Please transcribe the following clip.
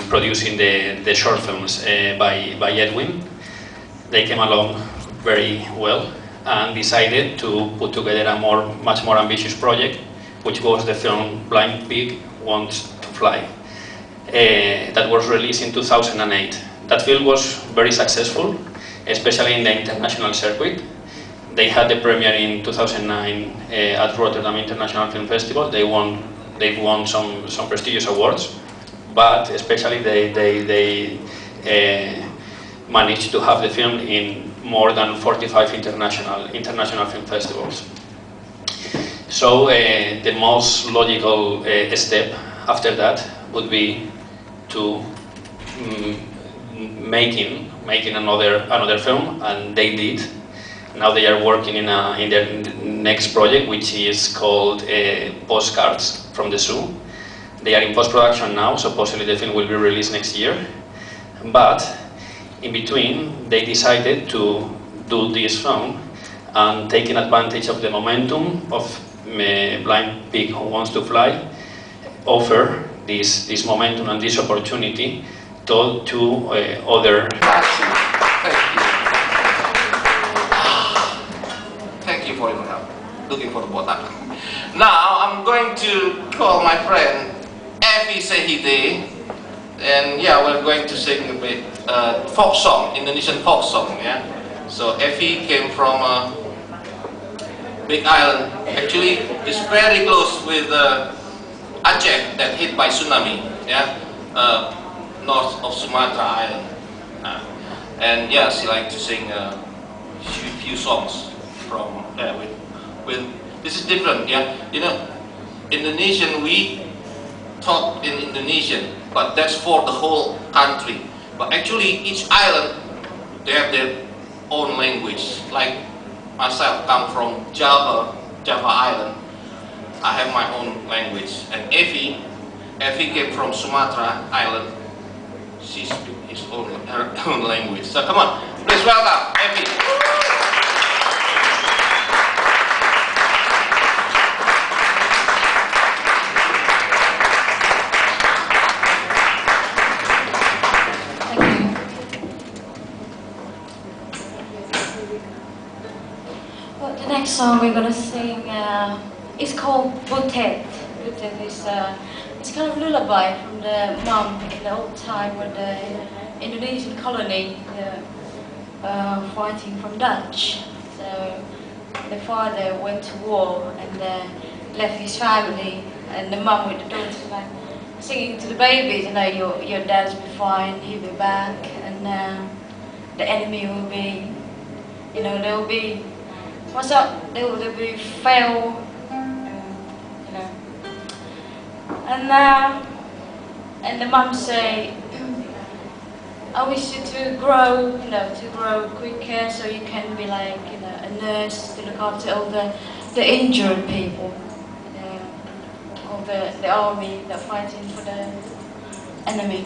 producing the short films by Edwin. They came along very well and decided to put together a much more ambitious project, which was the film Blind Pig Wants to Fly, that was released in 2008. That film was very successful, especially in the international circuit. They had the premiere in 2009 at Rotterdam International Film Festival. They've won some prestigious awards, but especially they managed to have the film in more than 45 international film festivals. So the most logical step after that would be to making another film, and they did. Now they are working in their next project, which is called Postcards from the Zoo. They are in post-production now, so possibly the film will be released next year. But in between, they decided to do this film and taking advantage of the momentum of Blind Pig Who Wants to Fly, offer this momentum and this opportunity to other. Thank you for your help. Looking for the botak. Now I'm going to call my friend Evi Sihite, and yeah, we're going to sing a bit folk song, Indonesian folk song. Yeah. So Evi came from a big island. Actually, it's very close with Aceh that hit by tsunami. Yeah. North of Sumatra Island. And yeah, she likes to sing a few songs from there with this is different. Yeah, you know, Indonesian, we talk in Indonesian, but that's for the whole country. But actually, each island, they have their own language. Like myself, come from Java Island. I have my own language. And Evi came from Sumatra Island. She speaks her own language. So come on, please welcome Evi. Well, the next song we're gonna sing is called Butet. Butet is it's kind of lullaby from the mom in the old time when the Indonesian colony fighting from Dutch. So the father went to war and left his family, and the mom with the daughters like singing to the babies, you know, your dad's be fine, he'll be back, and the enemy will be, you know, they'll be, what's up? They'll be fail, you know. And the mum say, I wish you to grow, you know, to grow quicker so you can be like, you know, a nurse to look after all the injured people, all the army that fighting for the enemy.